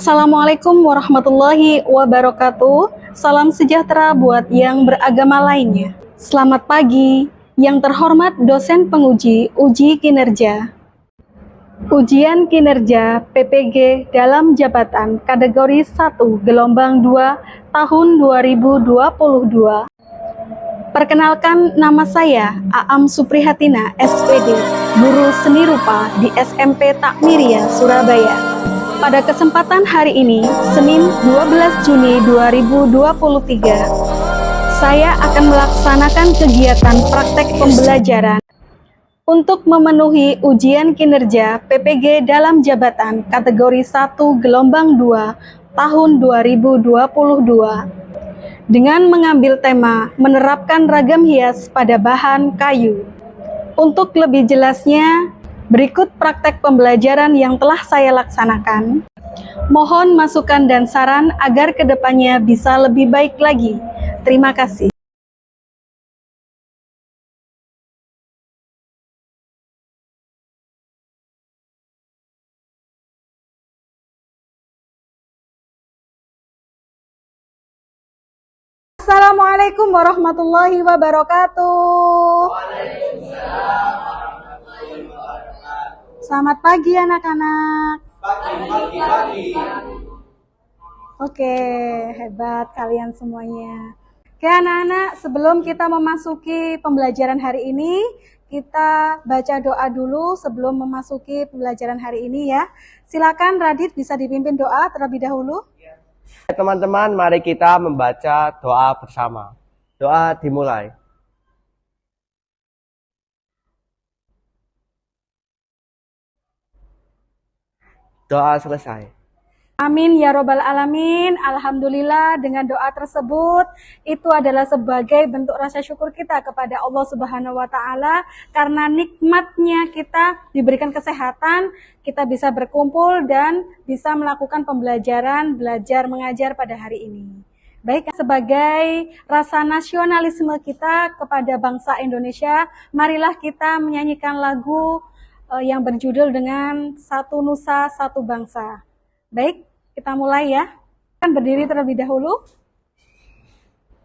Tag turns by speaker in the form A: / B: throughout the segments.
A: Assalamualaikum warahmatullahi wabarakatuh. Salam sejahtera buat yang beragama lainnya. Selamat pagi, yang terhormat dosen penguji uji kinerja. Ujian kinerja PPG dalam jabatan kategori 1 gelombang 2 tahun 2022. Perkenalkan, nama saya Aam Suprihatina, SPD, Guru Seni Rupa di SMP Takmiria, Surabaya. Pada kesempatan hari ini, Senin 12 Juni 2023, saya akan melaksanakan kegiatan praktek pembelajaran untuk memenuhi ujian kinerja PPG dalam jabatan kategori 1 gelombang 2 tahun 2022 dengan mengambil tema menerapkan ragam hias pada bahan kayu. Untuk lebih jelasnya, berikut praktek pembelajaran yang telah saya laksanakan. Mohon masukan dan saran agar kedepannya bisa lebih baik lagi. Terima kasih. Assalamualaikum warahmatullahi wabarakatuh. Selamat pagi anak-anak. Pagi. Oke, hebat kalian semuanya. Oke anak-anak, sebelum kita memasuki pembelajaran hari ini, kita baca doa dulu sebelum memasuki pembelajaran hari ini ya. Silakan Radit bisa dipimpin doa terlebih dahulu.
B: Teman-teman, mari kita membaca doa bersama. Doa dimulai. Doa selesai.
A: Amin ya robbal alamin. Alhamdulillah, dengan doa tersebut itu adalah sebagai bentuk rasa syukur kita kepada Allah Subhanahu wa taala karena nikmatnya kita diberikan kesehatan, kita bisa berkumpul dan bisa melakukan pembelajaran, belajar mengajar pada hari ini. Baik, sebagai rasa nasionalisme kita kepada bangsa Indonesia, marilah kita menyanyikan lagu yang berjudul dengan Satu Nusa Satu Bangsa. Baik, kita mulai ya. Kan berdiri terlebih dahulu.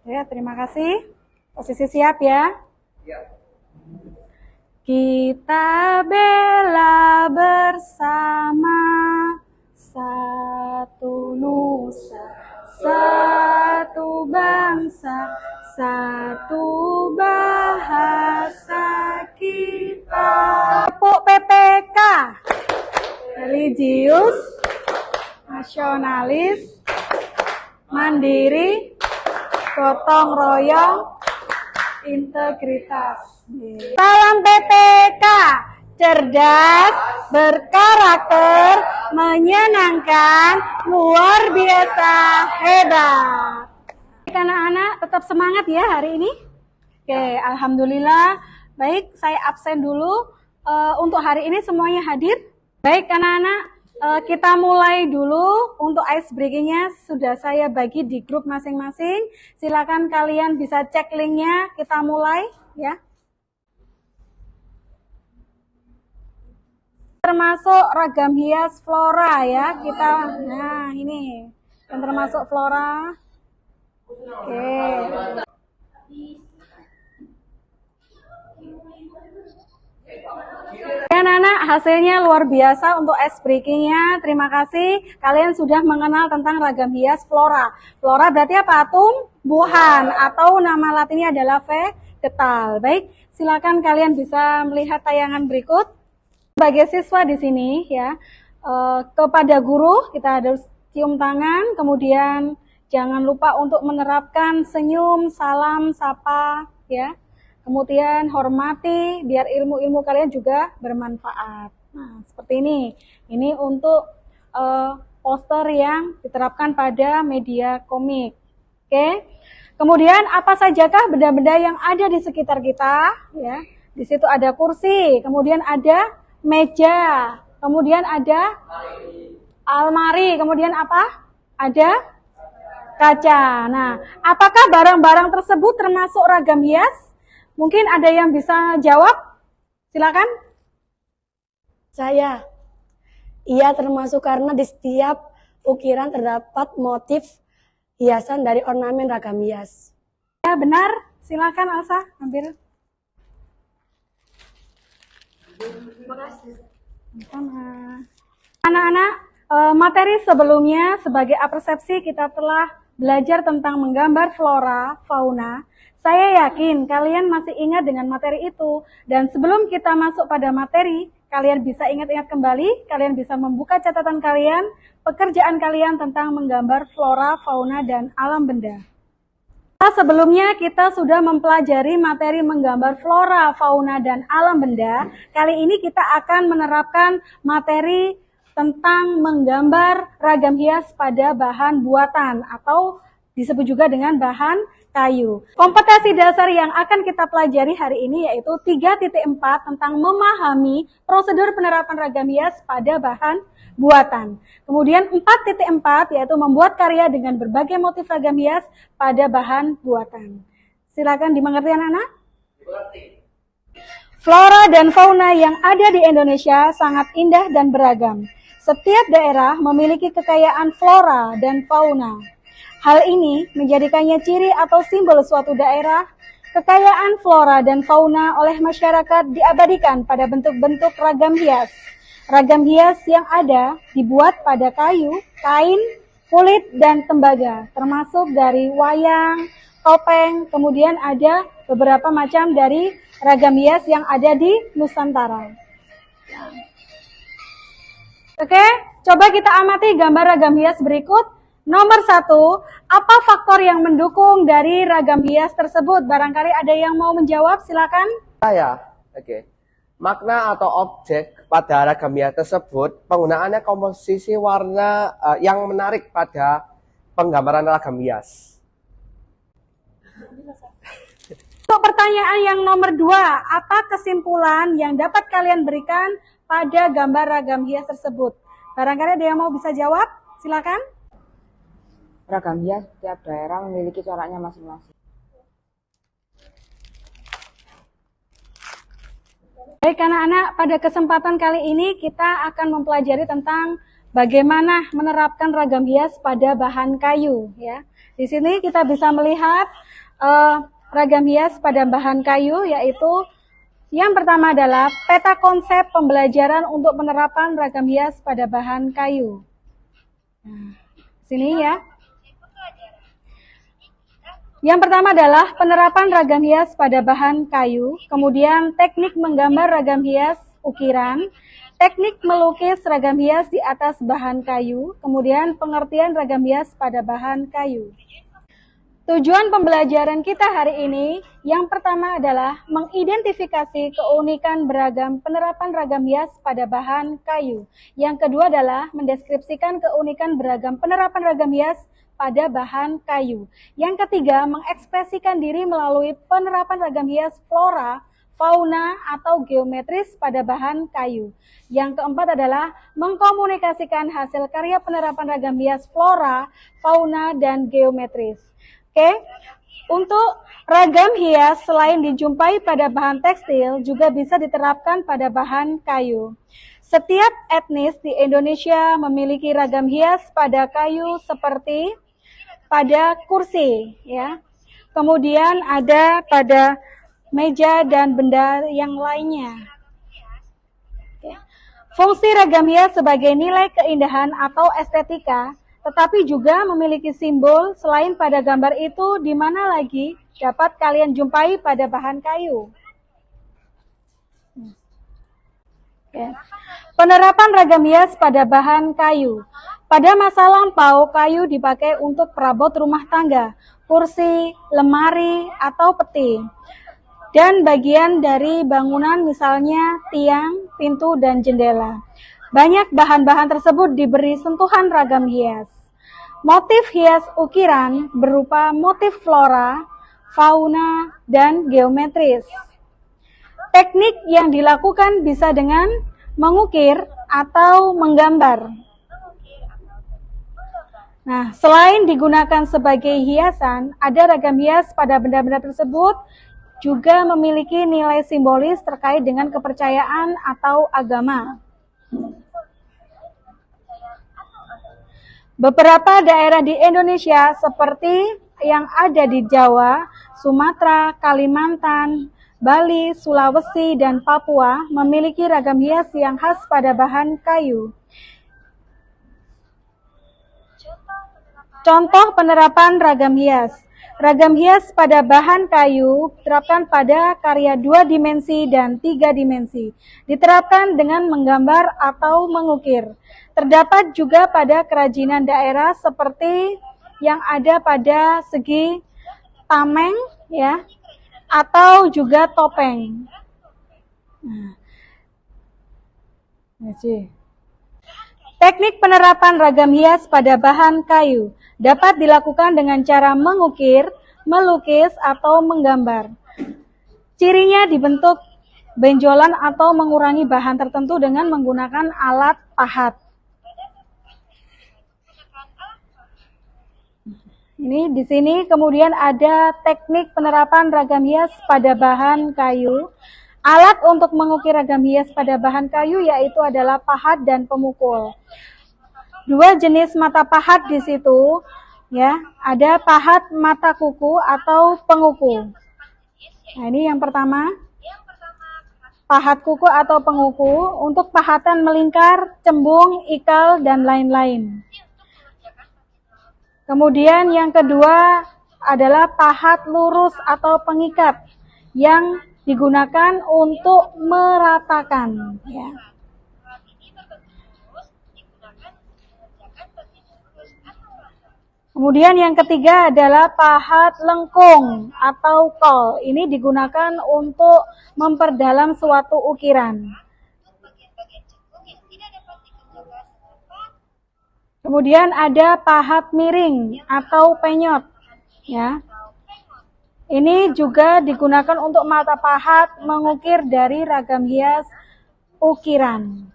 A: Ya, terima kasih. Posisi siap ya. Kita bela bersama satu nusa, satu bangsa, satu bahasa kita. Tepuk PPK. Religius, nasionalis, mandiri, gotong royong, integritas. Salam PPK, cerdas, berkarakter, menyenangkan, luar biasa, hebat. Anak-anak tetap semangat ya hari ini. Oke, alhamdulillah. Baik, saya absen dulu. Untuk hari ini semuanya hadir. Baik anak-anak, kita mulai dulu. Untuk ice breaking-nya sudah saya bagi di grup masing-masing. Silakan kalian bisa cek linknya. Kita mulai ya. Termasuk ragam hias flora ya. Nah ini yang termasuk flora. Oke. Anak-anak, hasilnya luar biasa untuk ice breaking-nya. Terima kasih. Kalian sudah mengenal tentang ragam hias flora. Flora berarti apa? Tumbuhan atau nama latinnya adalah vegetal. Baik, silakan kalian bisa melihat tayangan berikut. Sebagai siswa di sini ya, kepada guru kita harus cium tangan, kemudian jangan lupa untuk menerapkan senyum, salam, sapa ya. Kemudian hormati biar ilmu-ilmu kalian juga bermanfaat. Nah, seperti ini. Ini untuk poster yang diterapkan pada media komik. Oke. Kemudian apa sajakah benda-benda yang ada di sekitar kita? Ya. Di situ ada kursi, kemudian ada meja, kemudian ada almari, kemudian apa? Ada kaca. Nah, apakah barang-barang tersebut termasuk ragam hias? Mungkin ada yang bisa jawab? Silakan.
C: Saya. Iya termasuk karena di setiap ukiran terdapat motif hiasan dari ornamen ragam hias.
A: Ya, benar. Silakan Elsa, ambil. Sama. Anak-anak, materi sebelumnya sebagai apersepsi kita telah belajar tentang menggambar flora, fauna. Saya yakin kalian masih ingat dengan materi itu. Dan sebelum kita masuk pada materi, kalian bisa ingat-ingat kembali, kalian bisa membuka catatan kalian, pekerjaan kalian tentang menggambar flora, fauna, dan alam benda. Sebelumnya kita sudah mempelajari materi menggambar flora, fauna, dan alam benda. Kali ini kita akan menerapkan materi tentang menggambar ragam hias pada bahan buatan atau disebut juga dengan bahan kayu. Kompetensi dasar yang akan kita pelajari hari ini yaitu 3.4 tentang memahami prosedur penerapan ragam hias pada bahan buatan. Kemudian 4.4 yaitu membuat karya dengan berbagai motif ragam hias pada bahan buatan. Silakan dimengerti anak-anak? Flora dan fauna yang ada di Indonesia sangat indah dan beragam. Setiap daerah memiliki kekayaan flora dan fauna. Hal ini menjadikannya ciri atau simbol suatu daerah. Kekayaan flora dan fauna oleh masyarakat diabadikan pada bentuk-bentuk ragam hias. Ragam hias yang ada dibuat pada kayu, kain, kulit, dan tembaga, termasuk dari wayang, topeng, kemudian ada beberapa macam dari ragam hias yang ada di Nusantara. Oke, coba kita amati gambar ragam hias berikut. Nomor 1, apa faktor yang mendukung dari ragam hias tersebut? Barangkali ada yang mau menjawab, silakan.
B: Oke. Makna atau objek pada ragam hias tersebut, penggunaannya komposisi warna yang menarik pada penggambaran ragam hias.
A: Untuk pertanyaan yang nomor 2, apa kesimpulan yang dapat kalian berikan pada gambar ragam hias tersebut? Barangkali ada yang mau bisa jawab, silakan.
D: Ragam hias setiap daerah memiliki coraknya masing-masing.
A: Baik anak-anak, pada kesempatan kali ini kita akan mempelajari tentang bagaimana menerapkan ragam hias pada bahan kayu. Ya, di sini kita bisa melihat ragam hias pada bahan kayu, yaitu yang pertama adalah peta konsep pembelajaran untuk penerapan ragam hias pada bahan kayu. Nah, sini ya. Yang pertama adalah penerapan ragam hias pada bahan kayu, kemudian teknik menggambar ragam hias ukiran, teknik melukis ragam hias di atas bahan kayu, kemudian pengertian ragam hias pada bahan kayu. Tujuan pembelajaran kita hari ini yang pertama adalah mengidentifikasi keunikan beragam penerapan ragam hias pada bahan kayu. Yang kedua adalah mendeskripsikan keunikan beragam penerapan ragam hias pada bahan kayu. Yang ketiga, mengekspresikan diri melalui penerapan ragam hias flora, fauna, atau geometris pada bahan kayu. Yang keempat adalah mengkomunikasikan hasil karya penerapan ragam hias flora, fauna, dan geometris. Oke, untuk ragam hias selain dijumpai pada bahan tekstil juga bisa diterapkan pada bahan kayu. Setiap etnis di Indonesia memiliki ragam hias pada kayu seperti pada kursi, ya. Kemudian ada pada meja dan benda yang lainnya. Oke. Fungsi ragam hias sebagai nilai keindahan atau estetika, tetapi juga memiliki simbol selain pada gambar itu di mana lagi dapat kalian jumpai pada bahan kayu. Oke. Penerapan ragam hias pada bahan kayu. Pada masa lampau, kayu dipakai untuk perabot rumah tangga, kursi, lemari, atau peti. Dan bagian dari bangunan misalnya tiang, pintu, dan jendela. Banyak bahan-bahan tersebut diberi sentuhan ragam hias. Motif hias ukiran berupa motif flora, fauna, dan geometris. Teknik yang dilakukan bisa dengan mengukir atau menggambar. Nah, selain digunakan sebagai hiasan, ada ragam hias pada benda-benda tersebut juga memiliki nilai simbolis terkait dengan kepercayaan atau agama. Beberapa daerah di Indonesia seperti yang ada di Jawa, Sumatera, Kalimantan, Bali, Sulawesi, dan Papua memiliki ragam hias yang khas pada bahan kayu. Contoh penerapan ragam hias. Ragam hias pada bahan kayu diterapkan pada karya 2 dimensi dan 3 dimensi. Diterapkan dengan menggambar atau mengukir. Terdapat juga pada kerajinan daerah seperti yang ada pada segi tameng ya, atau juga topeng. Teknik penerapan ragam hias pada bahan kayu dapat dilakukan dengan cara mengukir, melukis, atau menggambar. Cirinya dibentuk benjolan atau mengurangi bahan tertentu dengan menggunakan alat pahat. Ini di sini kemudian ada teknik penerapan ragam hias pada bahan kayu. Alat untuk mengukir ragam hias pada bahan kayu yaitu adalah pahat dan pemukul. 2 jenis mata pahat di situ, ya, ada pahat mata kuku atau penguku. Nah, ini yang pertama, pahat kuku atau penguku untuk pahatan melingkar, cembung, ikal, dan lain-lain. Kemudian yang kedua adalah pahat lurus atau pengikat yang digunakan untuk meratakan. Ya. Kemudian yang ketiga adalah pahat lengkung atau kol. Ini digunakan untuk memperdalam suatu ukiran. Kemudian ada pahat miring atau penyot, ya. Ini juga digunakan untuk mata pahat mengukir dari ragam hias ukiran.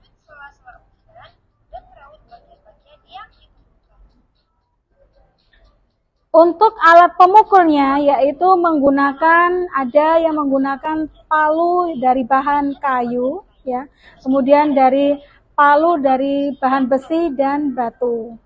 A: Untuk alat pemukulnya yaitu ada yang menggunakan palu dari bahan kayu, ya. Kemudian palu dari bahan besi dan batu.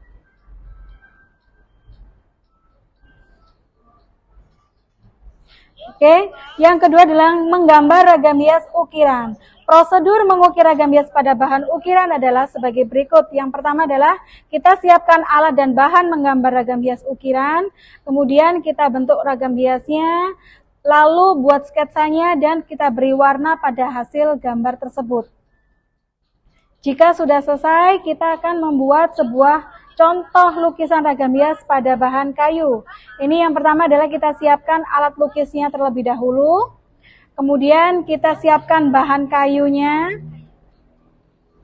A: Oke, yang kedua adalah menggambar ragam hias ukiran. Prosedur mengukir ragam hias pada bahan ukiran adalah sebagai berikut. Yang pertama adalah kita siapkan alat dan bahan menggambar ragam hias ukiran, kemudian kita bentuk ragam hiasnya, lalu buat sketsanya dan kita beri warna pada hasil gambar tersebut. Jika sudah selesai, kita akan membuat sebuah contoh lukisan ragam hias pada bahan kayu. Ini yang pertama adalah kita siapkan alat lukisnya terlebih dahulu. Kemudian kita siapkan bahan kayunya.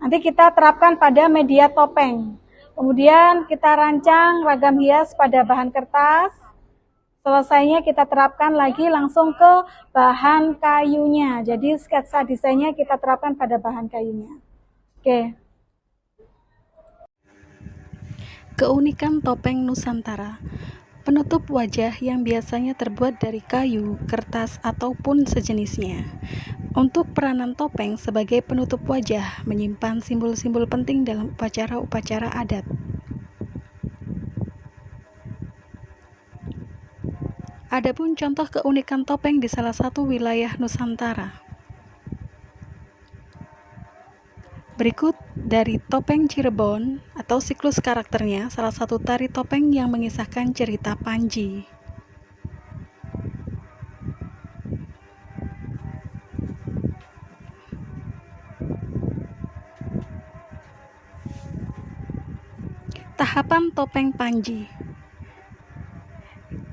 A: Nanti kita terapkan pada media topeng. Kemudian kita rancang ragam hias pada bahan kertas. Selesainya kita terapkan lagi langsung ke bahan kayunya. Jadi sketsa desainnya kita terapkan pada bahan kayunya. Oke.
E: Keunikan topeng Nusantara. Penutup wajah yang biasanya terbuat dari kayu, kertas, ataupun sejenisnya. Untuk peranan topeng sebagai penutup wajah menyimpan simbol-simbol penting dalam upacara-upacara adat. Adapun contoh keunikan topeng di salah satu wilayah Nusantara. Berikut dari topeng Cirebon atau siklus karakternya, salah satu tari topeng yang mengisahkan cerita Panji. Tahapan topeng Panji.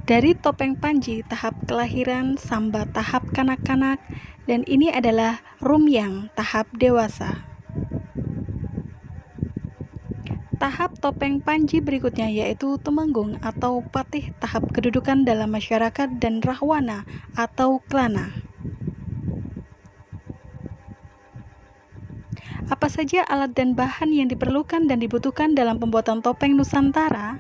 E: Dari topeng Panji, tahap kelahiran, samba tahap kanak-kanak, dan ini adalah rumyang tahap dewasa. Tahap topeng Panji berikutnya yaitu temenggung atau patih tahap kedudukan dalam masyarakat dan rahwana atau klana. Apa saja alat dan bahan yang diperlukan dan dibutuhkan dalam pembuatan topeng Nusantara?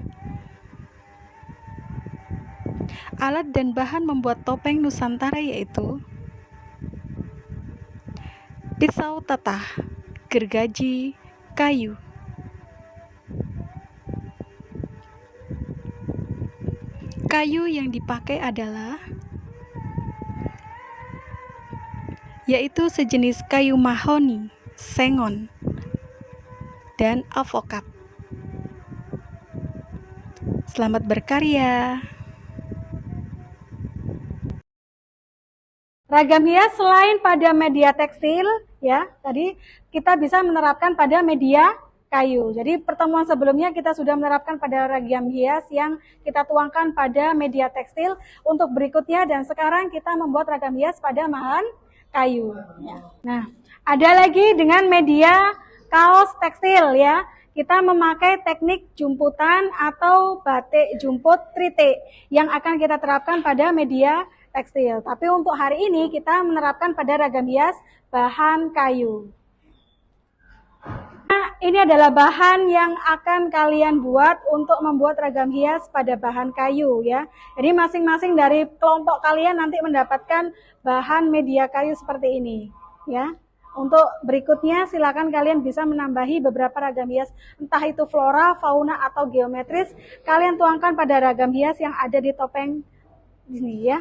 E: Alat dan bahan membuat topeng Nusantara yaitu pisau tatah, gergaji, kayu. Kayu yang dipakai adalah yaitu sejenis kayu mahoni, sengon, dan alvokat. Selamat berkarya.
A: Ragam hias selain pada media tekstil, ya, tadi kita bisa menerapkan pada media kayu. Jadi pertemuan sebelumnya kita sudah menerapkan pada ragam hias yang kita tuangkan pada media tekstil. Untuk berikutnya dan sekarang kita membuat ragam hias pada bahan kayu. Ya. Nah, ada lagi dengan media kaos tekstil, ya. Kita memakai teknik jumputan atau batik jumput trite yang akan kita terapkan pada media tekstil. Tapi untuk hari ini kita menerapkan pada ragam hias bahan kayu. Nah, ini adalah bahan yang akan kalian buat untuk membuat ragam hias pada bahan kayu, ya. Jadi masing-masing dari kelompok kalian nanti mendapatkan bahan media kayu seperti ini, ya. Untuk berikutnya silakan kalian bisa menambahi beberapa ragam hias, entah itu flora, fauna atau geometris, kalian tuangkan pada ragam hias yang ada di topeng di sini, ya.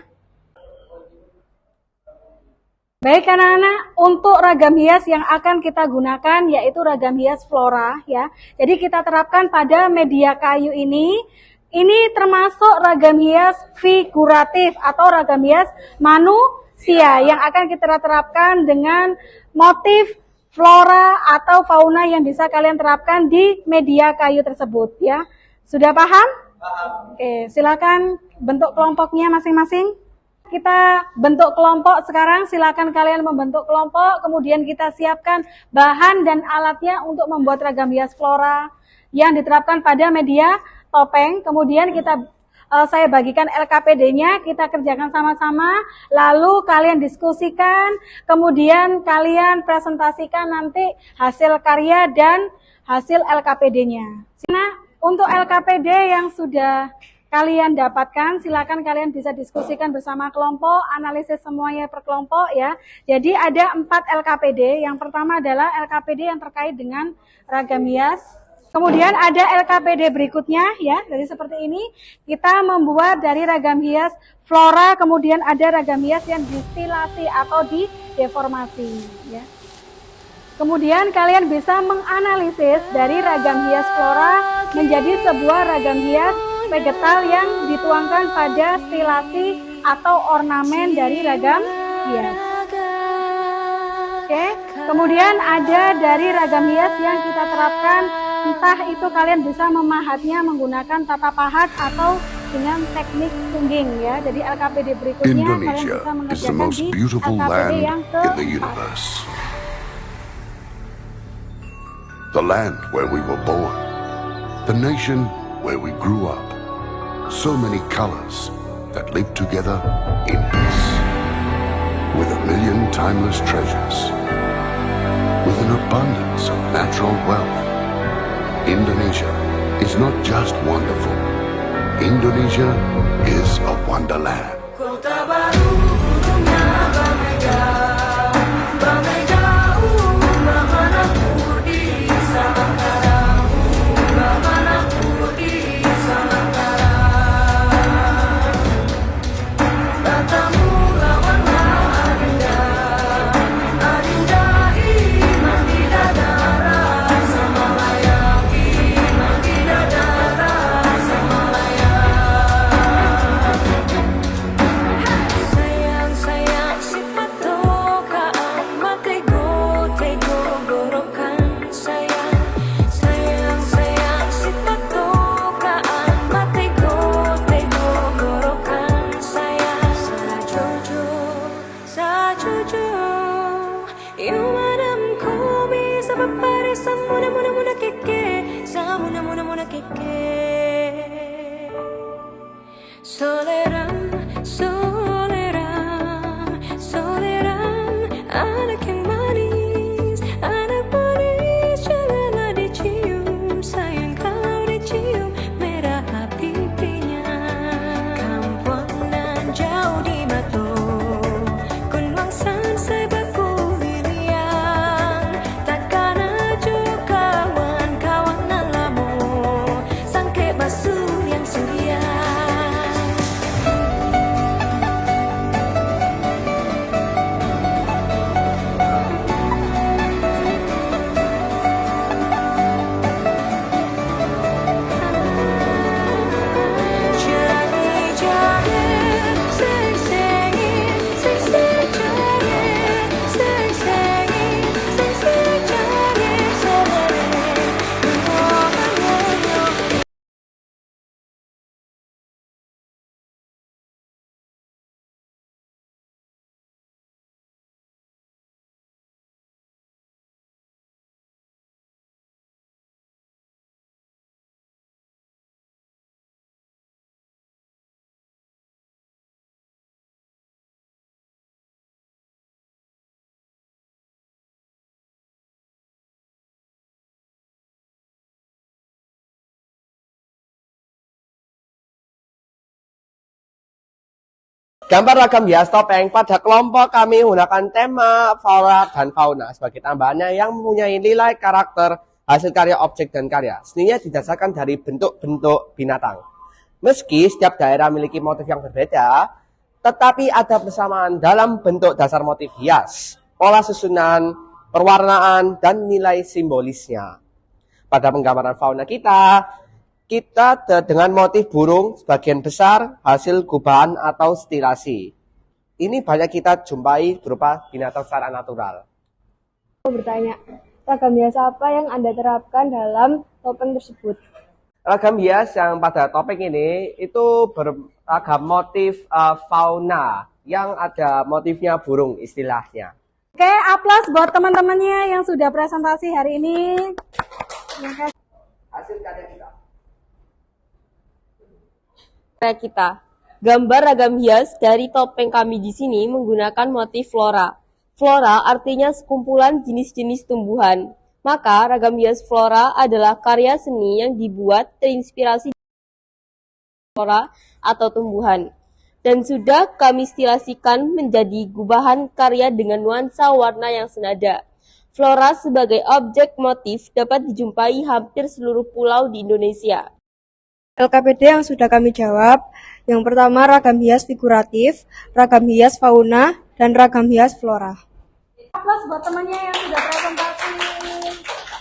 A: Baik anak-anak, untuk ragam hias yang akan kita gunakan yaitu ragam hias flora, ya. Jadi kita terapkan pada media kayu ini termasuk ragam hias figuratif atau ragam hias manusia yang akan kita terapkan dengan motif flora atau fauna yang bisa kalian terapkan di media kayu tersebut, ya. Sudah paham? Oke, silakan bentuk kelompoknya masing-masing. Kita bentuk kelompok sekarang, silakan kalian membentuk kelompok, kemudian kita siapkan bahan dan alatnya untuk membuat ragam hias flora yang diterapkan pada media topeng. Kemudian saya bagikan LKPD-nya, kita kerjakan sama-sama, lalu kalian diskusikan, kemudian kalian presentasikan nanti hasil karya dan hasil LKPD-nya. Nah, untuk LKPD yang sudah kalian dapatkan, silakan kalian bisa diskusikan bersama kelompok, analisis semuanya per kelompok, ya. Jadi ada 4 LKPD. Yang pertama adalah LKPD yang terkait dengan ragam hias. Kemudian ada LKPD berikutnya, ya. Jadi seperti ini, kita membuat dari ragam hias flora, kemudian ada ragam hias yang distilasi atau dideformasi, ya. Kemudian kalian bisa menganalisis dari ragam hias flora menjadi sebuah ragam hias vegetal yang dituangkan pada stilasi atau ornamen dari ragam hias. Oke, kemudian ada dari ragam hias yang kita terapkan, entah itu kalian bisa memahatnya menggunakan tata pahat atau dengan teknik sungging, ya. Jadi LKPD berikutnya kalian
F: Indonesia
A: bisa
F: is the
A: mengerjakan
F: most
A: di
F: beautiful
A: LKPD
F: land
A: yang
F: in the
A: ke-4.
F: universe. The land where we were born. The nation where we grew up. So many colors that live together in peace. With a million timeless treasures. With an abundance of natural wealth. Indonesia is not just wonderful. Indonesia is a wonderland.
G: Soleram, soleram, soleram, anak yang manis, janganlah dicium, sayang kalau dicium, merah pipinya. Kampuanan jauh di Batu, Kunwangsan sebaku Lilian, takkan aja kawan-kawan lamu, sangke basuh yang suria.
B: Gambar ragam hias topeng pada kelompok kami menggunakan tema flora dan fauna sebagai tambahannya yang mempunyai nilai karakter hasil karya objek dan karya. Seninya didasarkan dari bentuk-bentuk binatang. Meski setiap daerah memiliki motif yang berbeda, tetapi ada persamaan dalam bentuk dasar motif hias, pola susunan, perwarnaan, dan nilai simbolisnya. Pada penggambaran fauna kita dengan motif burung sebagian besar hasil gubahan atau stilasi. Ini banyak kita jumpai berupa binatang secara natural.
C: Bertanya, ragam hias apa yang Anda terapkan dalam topeng tersebut?
B: Ragam hias yang pada topeng ini itu beragam motif fauna yang ada motifnya burung istilahnya.
A: Oke, aplaus buat teman-temannya yang sudah presentasi hari ini. Terima kasih.
B: Hasil karya
H: kita. Gambar ragam hias dari topeng kami di sini menggunakan motif flora. Flora artinya sekumpulan jenis-jenis tumbuhan. Maka ragam hias flora adalah karya seni yang dibuat terinspirasi flora atau tumbuhan. Dan sudah kami stilasikan menjadi gubahan karya dengan nuansa warna yang senada. Flora sebagai objek motif dapat dijumpai hampir seluruh pulau di Indonesia.
C: LKPD yang sudah kami jawab, yang pertama ragam hias figuratif, ragam hias fauna, dan ragam hias flora.
A: Aplaus buat temannya yang sudah presentasi.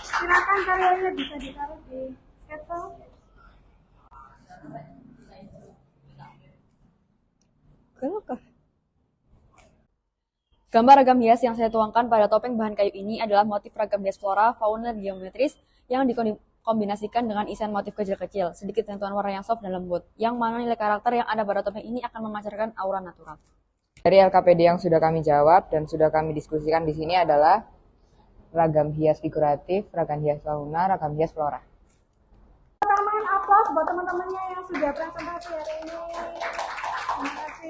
A: Silakan karyanya bisa ditaruh di sketsa.
I: Gambar ragam hias yang saya tuangkan pada topeng bahan kayu ini adalah motif ragam hias flora, fauna, dan geometris yang dikombinasikan dengan isian motif kecil-kecil, sedikit sentuhan warna yang soft dan lembut, yang mana nilai karakter yang ada pada topeng ini akan memancarkan aura natural.
D: Dari LKPD yang sudah kami jawab dan sudah kami diskusikan di sini adalah ragam hias figuratif, ragam hias fauna, ragam hias flora.
A: Tambahan aplaus buat teman-temannya yang sudah presentasi hari ini. Terima kasih.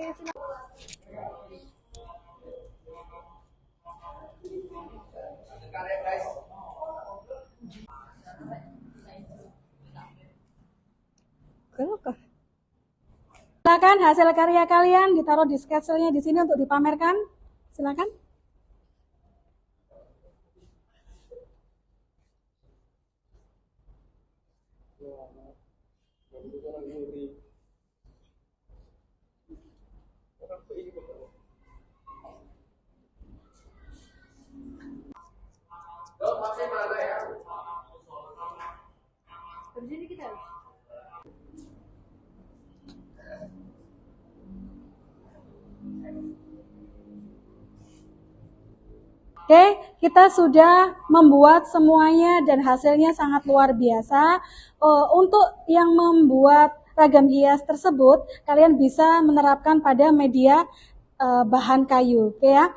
A: Silakan hasil karya kalian ditaruh di sketselnya di sini untuk dipamerkan. Silakan. Oke, kita sudah membuat semuanya dan hasilnya sangat luar biasa. Untuk yang membuat ragam hias tersebut, kalian bisa menerapkan pada media bahan kayu, oke ya.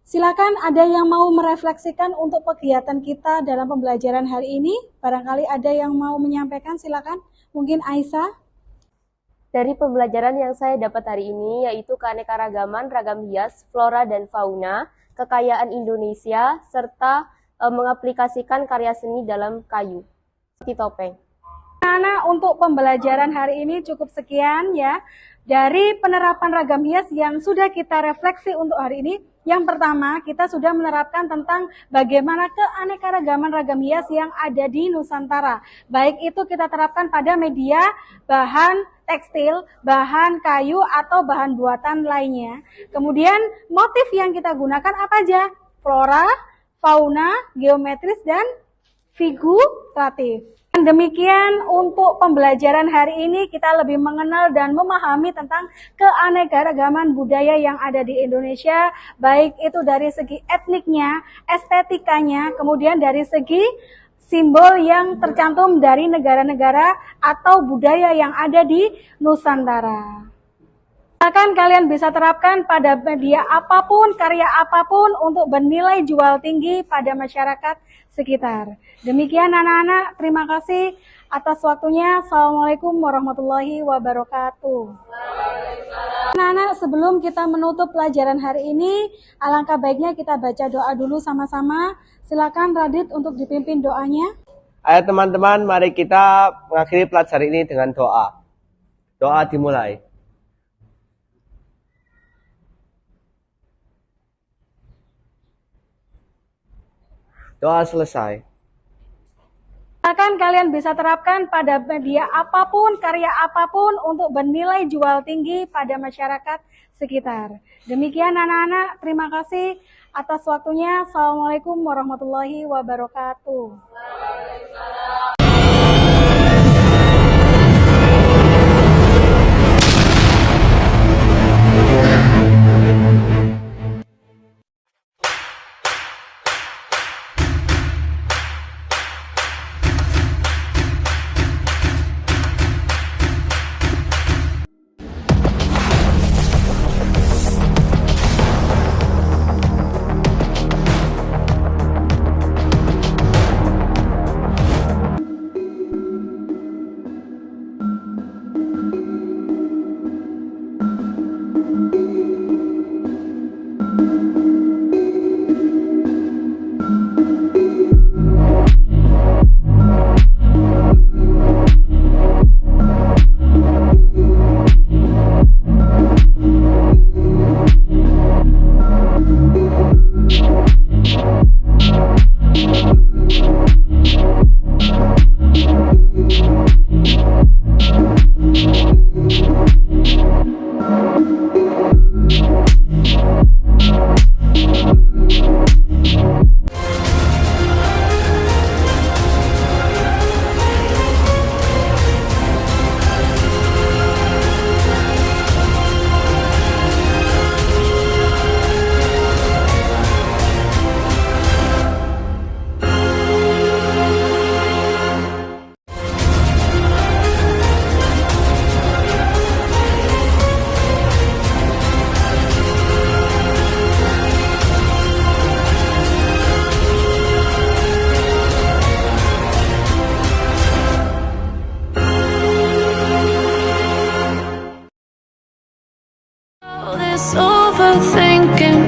A: Silakan ada yang mau merefleksikan untuk kegiatan kita dalam pembelajaran hari ini. Barangkali ada yang mau menyampaikan, silakan. Mungkin Aisyah.
H: Dari pembelajaran yang saya dapat hari ini yaitu keanekaragaman ragam hias, flora dan fauna, kekayaan Indonesia, serta mengaplikasikan karya seni dalam kayu, seperti topeng.
A: Nah, untuk pembelajaran hari ini cukup sekian ya. Dari penerapan ragam hias yang sudah kita refleksi untuk hari ini, yang pertama kita sudah menerapkan tentang bagaimana keanekaragaman ragam hias yang ada di Nusantara. Baik itu kita terapkan pada media, bahan tekstil, bahan kayu, atau bahan buatan lainnya. Kemudian motif yang kita gunakan apa aja? Flora, fauna, geometris, dan figuratif. Dan demikian untuk pembelajaran hari ini kita lebih mengenal dan memahami tentang keanekaragaman budaya yang ada di Indonesia, baik itu dari segi etniknya, estetikanya, kemudian dari segi simbol yang tercantum dari negara-negara atau budaya yang ada di Nusantara. Silakan kalian bisa terapkan pada media apapun, karya apapun untuk bernilai jual tinggi pada masyarakat sekitar. Demikian anak-anak, terima kasih atas waktunya. Assalamualaikum warahmatullahi wabarakatuh. Anak-anak, sebelum kita menutup pelajaran hari ini, alangkah baiknya kita baca doa dulu sama-sama. Silakan Radit untuk dipimpin doanya.
B: Ayo teman-teman, mari kita mengakhiri pelajaran ini dengan doa. Doa dimulai. Doa selesai.
A: Silakan kalian bisa terapkan pada media apapun, karya apapun untuk bernilai jual tinggi pada masyarakat sekitar. Demikian anak-anak, terima kasih atas waktunya. Assalamualaikum warahmatullahi wabarakatuh.
G: All this overthinking